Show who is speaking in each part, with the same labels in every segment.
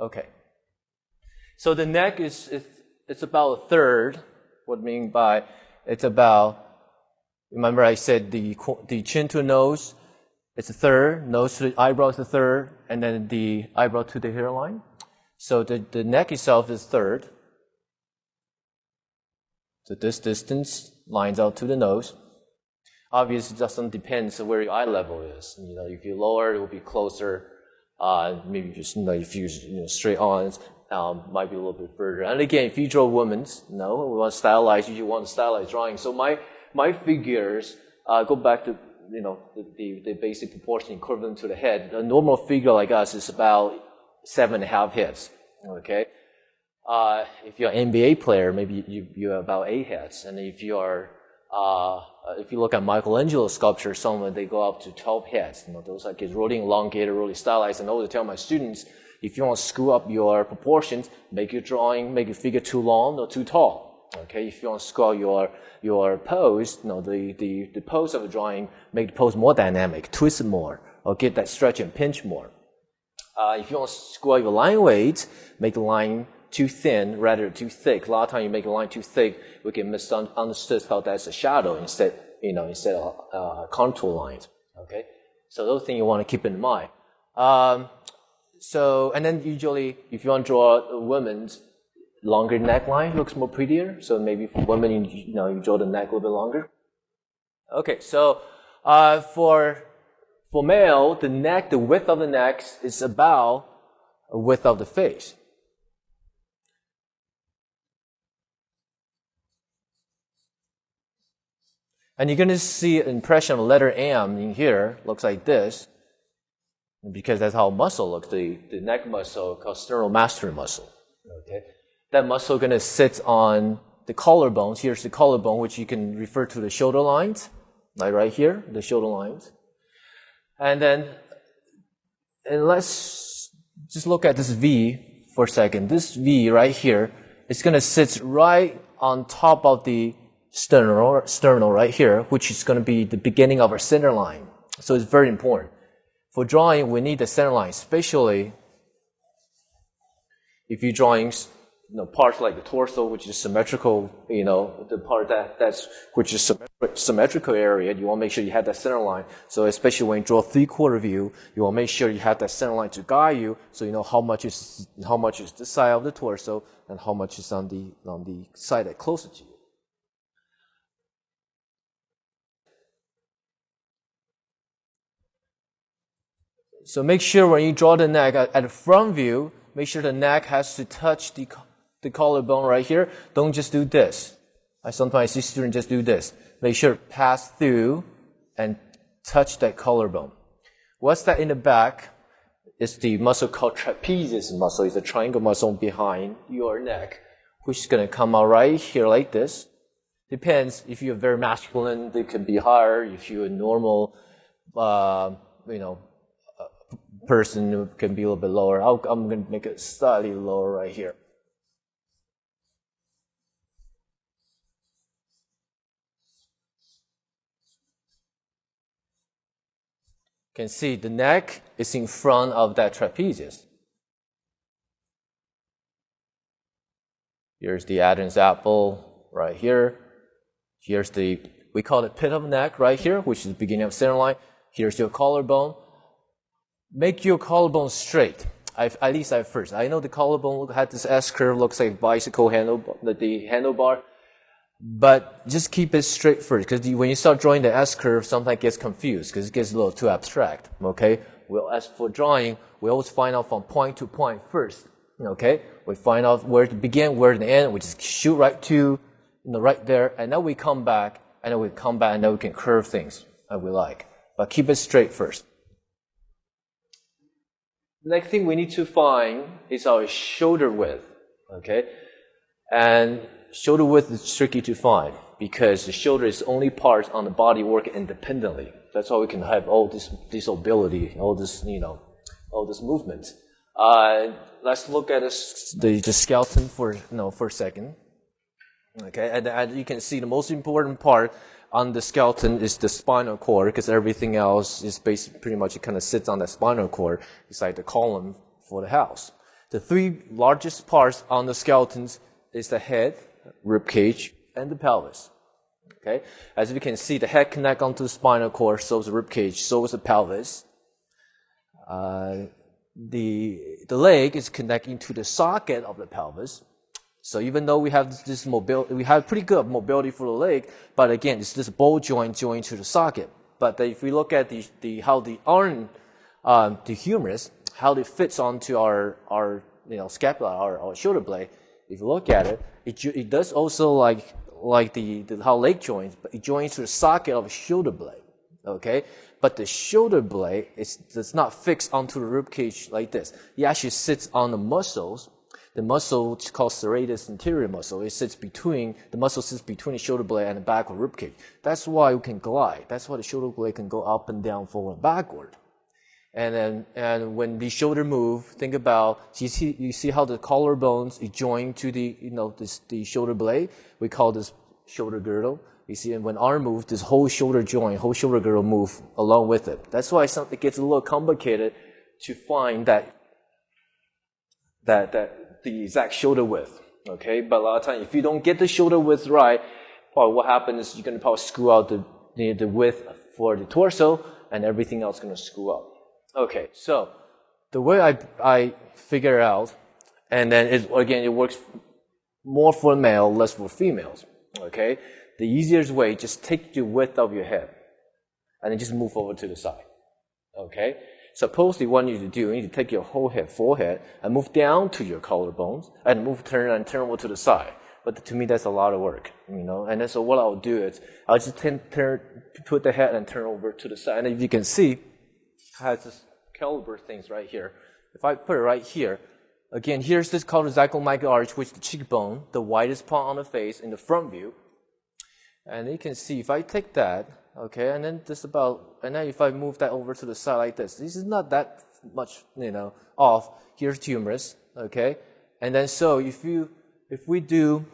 Speaker 1: Okay. So the neck it's about a third. What I mean by it's about, remember I said the chin to nose, it's a third, nose to the eyebrow is a third, and then the eyebrow to the hairline. So the neck itself is third. So this distance lines out to the nose. Obviously, it doesn't depend on where your eye level is. You know, if you lower, it will be closer. Maybe just, if you straight on, might be a little bit further. And again, if you draw women's, we want to stylize. You want to stylize drawing. So my figures go back to the basic proportion equivalent to the head. A normal figure like us is about 7.5 heads. Okay. If you're an NBA player, maybe you have about 8 heads. And if you are if you look at Michelangelo's sculpture, some of them, they go up to 12 heads. Those are kids really elongated, really stylized. And I always tell my students, if you want to screw up your proportions, make your figure too long or too tall. Okay, if you want to screw up your pose, the pose of the drawing, make the pose more dynamic, twist it more, or get that stretch and pinch more. If you want to screw up your line weight, make the line too thin rather than too thick. A lot of times you make a line too thick, we can misunderstood how that's a shadow instead of contour lines. Okay, so those things you want to keep in mind. And then usually, if you want to draw a woman's longer neckline, looks more prettier. So maybe for women, you draw the neck a little bit longer. Okay, so for male, the width of the neck is about the width of the face. And you're going to see an impression of letter M in here, looks like this, because that's how muscle looks, the neck muscle called sternocleidomastoid muscle. Okay, that muscle going to sit on the collarbones. Here's the collarbone, which you can refer to the shoulder lines, like right here, the shoulder lines. And let's just look at this V for a second. This V right here is going to sit right on top of the sternal right here, which is going to be the beginning of our center line. So it's very important. For drawing, we need the center line, especially if you're drawing, parts like the torso, which is symmetrical, the part which is symmetrical area, you want to make sure you have that center line. So especially when you draw 3/4 view, you want to make sure you have that center line to guide you, so you know how much is this side of the torso and how much is on the side that's closer to you. So make sure when you draw the neck at the front view, make sure the neck has to touch the collarbone right here. Don't just do this. I sometimes see students just do this. Make sure pass through and touch that collarbone. What's that in the back? It's the muscle called trapezius muscle. It's a triangle muscle behind your neck, which is going to come out right here like this. Depends. If you're very masculine, it can be higher. If you're a normal, person, it can be a little bit lower. I'm going to make it slightly lower right here. You can see the neck is in front of that trapezius. Here's the Adam's apple right here. Here's we call it pit of the neck right here, which is the beginning of center line. Here's your collarbone. Make your collarbone straight. At least at first. I know the collarbone had this S curve, looks like bicycle the handlebar. But just keep it straight first, because when you start drawing the S curve, sometimes it gets confused, because it gets a little too abstract. Okay? Well, as for drawing, we always find out from point to point first. Okay? We find out where to begin, where to end. We just shoot right to, right there, and then we come back, and then we can curve things as we like. But keep it straight first. The next thing we need to find is our shoulder width, okay? And shoulder width is tricky to find because the shoulder is the only part on the body working independently. That's how we can have all this ability, all this movement. Let's look at the skeleton for a second. Okay, and you can see the most important part on the skeleton is the spinal cord, because everything else is basically pretty much it kind of sits on the spinal cord. It's like the column for the house. the three largest parts on the skeletons is the head, rib cage, and the pelvis. Okay, as you can see, the head connects onto the spinal cord, so is the rib cage, so is the pelvis. The leg is connecting to the socket of the pelvis. So even though we have this mobility, we have pretty good mobility for the leg, but again, it's this ball joint joined to the socket. But if we look at how the arm, the humerus, how it fits onto our scapula, our shoulder blade, if you look at it, it does also like how leg joins, but it joins to the socket of the shoulder blade. Okay, but the shoulder blade does not fix onto the rib cage like this. It actually sits on the muscles. The muscle, which is called serratus anterior muscle, the muscle sits between the shoulder blade and the back of the rib cage. That's why we can glide. That's why the shoulder blade can go up and down, forward and backward. And when the shoulder move, think about, you see how the collarbones is joined to the shoulder blade? We call this shoulder girdle. You see, and when arm moves, this whole shoulder joint, whole shoulder girdle move along with it. That's why it gets a little complicated to find that the exact shoulder width, okay? But a lot of times, if you don't get the shoulder width right, probably what happens is you're going to probably screw out the width for the torso, and everything else is going to screw up. Okay, so the way I figure out, and then it works more for male, less for females, okay? The easiest way, just take the width of your head, and then just move over to the side, okay? Suppose what you need to do, you need to take your whole head, forehead, and move down to your collarbones, and turn over to the side. But to me, that's a lot of work, And then so what I'll do is, I'll just put the head and turn over to the side. And if you can see, it has this caliber things right here. If I put it right here, again, here's this called the zygomatic arch, which is the cheekbone, the widest part on the face in the front view. And you can see, if I take that, okay, and then and then if I move that over to the side like this is not that much, off. Here's the humerus, okay, and then so if we do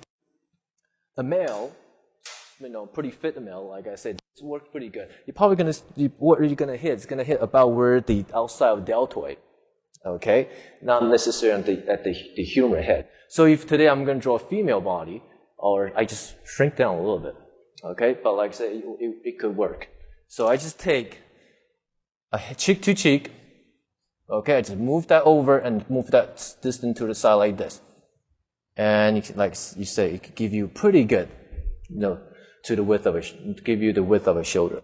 Speaker 1: a male, pretty fit male, like I said, this works pretty good. What are you gonna hit? It's gonna hit about where the outside of the deltoid, okay, not necessarily at the humeral head. So if today I'm gonna draw a female body, or I just shrink down a little bit. Okay, but like I said, it could work. So I just take a cheek to cheek. Okay, I just move that over and move that distance to the side like this. And it could give you pretty good, give you the width of a shoulder.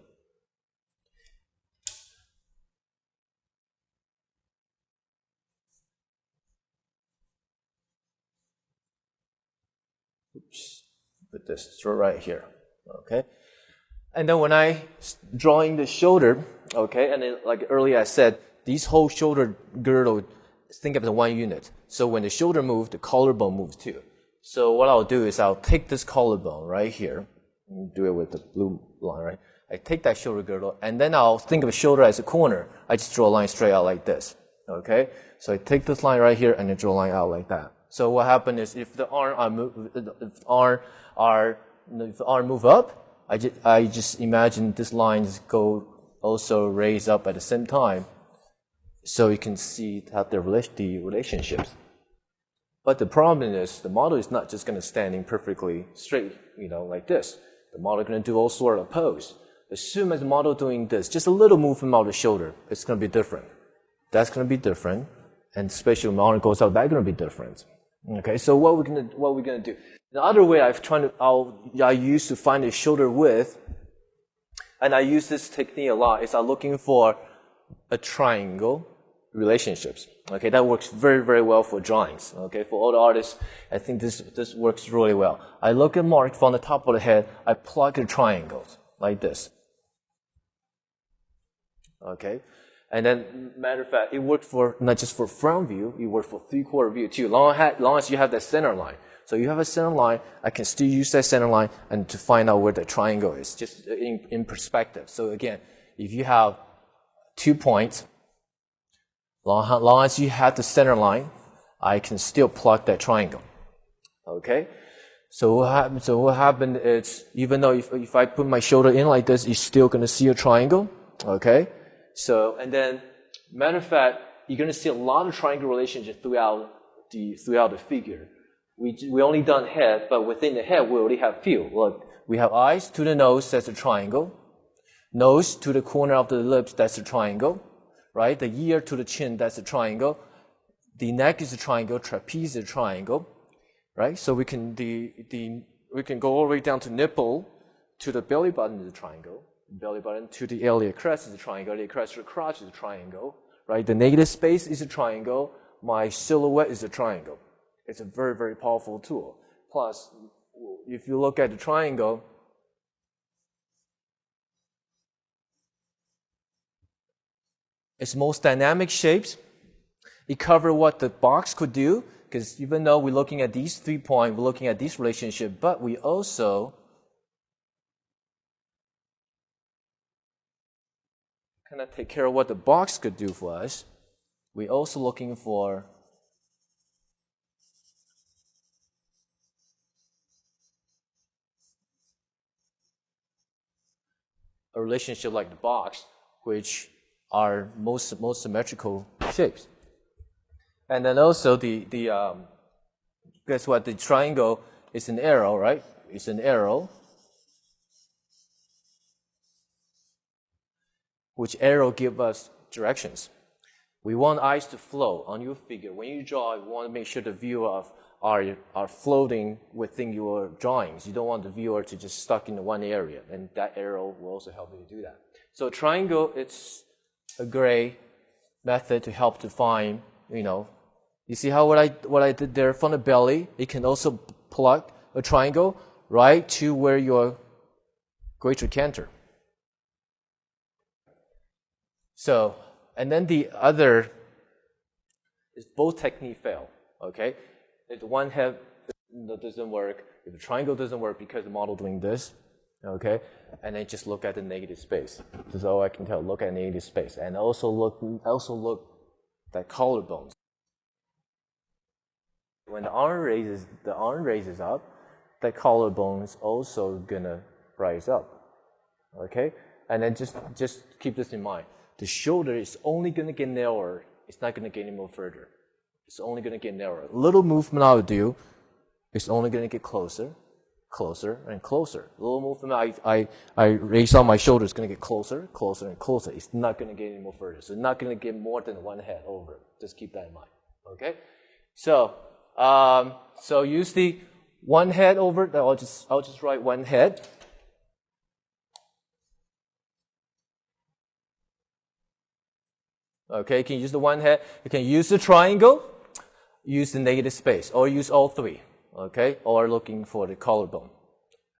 Speaker 1: Oops, put this right here. Okay, and then when I drawing the shoulder, okay, and then like earlier I said, these whole shoulder girdle, think of it as one unit. So when the shoulder moves, the collarbone moves too. So what I'll do is I'll take this collarbone right here, and do it with the blue line, right? I take that shoulder girdle, and then I'll think of the shoulder as a corner. I just draw a line straight out like this. Okay, so I take this line right here and then draw a line out like that. So what happens is if the arm move up, I just imagine this line also raise up at the same time, so you can see how the relationships. But the problem is the model is not just going to standing perfectly straight, like this. The model is going to do all sort of pose. As soon as the model doing this, just a little movement of the shoulder, it's going to be different. That's going to be different, and especially when the arm goes out, that's going to be different. Okay, so what we're going to do? The other way I used to find the shoulder width, and I use this technique a lot, is I'm looking for a triangle relationships. Okay, that works very, very well for drawings. Okay, for all the artists, I think this works really well. I look at mark from the top of the head, I plug the triangles like this. Okay, and then matter of fact, it works for not just for front view, it works for 3/4 view too. Long as you have that center line. So you have a center line, I can still use that center line and to find out where the triangle is, just in perspective. So again, if you have 2 points, long as you have the center line, I can still plug that triangle. Okay? So what happened is, even though if I put my shoulder in like this, you're still going to see a triangle. Okay? So, and then, matter of fact, you're going to see a lot of triangle relationships throughout throughout the figure. We only done head, but within the head we already have few. Look, we have eyes to the nose, that's a triangle. Nose to the corner of the lips, that's a triangle, right? The ear to the chin, that's a triangle. The neck is a triangle, trapeze is a triangle, right? So we can go all the way down to nipple, to the belly button is a triangle. Belly button to the iliac crest is a triangle. Iliac crest to the crotch is a triangle, right? The negative space is a triangle. My silhouette is a triangle. It's a very, very powerful tool. Plus, if you look at the triangle, its most dynamic shapes, it covers what the box could do, because even though we're looking at these 3 points, we're looking at this relationship, but we also kind of take care of what the box could do for us. We're also looking for a relationship like the box, which are most symmetrical shapes. And then also guess what? The triangle is an arrow, right? It's an arrow. Which arrow give us directions. We want eyes to flow on your figure. When you draw, you want to make sure the viewer are floating within your drawings. You don't want the viewer to just stuck in one area, and that arrow will also help you to do that. So triangle, it's a great method to help define, you see how what I did there from the belly, it can also plug a triangle right to where you're going to canter. So, and then the other is both techniques fail, okay? If the one head doesn't work, if the triangle doesn't work because the model doing this, okay? And then just look at the negative space. This is all I can tell. Look at negative space. And also look at collarbones. When the arm raises up, the collarbone is also gonna rise up, okay? And then just keep this in mind. The shoulder is only gonna get narrower. It's not gonna get any more further. It's only gonna get narrower. A little movement I would do, it's only gonna get closer, closer, and closer. A little movement I raise on my shoulder, it's gonna get closer, closer, and closer. It's not gonna get any more further. So it's not gonna get more than one head over. Just keep that in mind, okay? So use the one head over. I'll just write one head. Okay, you can use the one head. You can use the triangle, use the negative space, or use all three. Okay, or looking for the collarbone.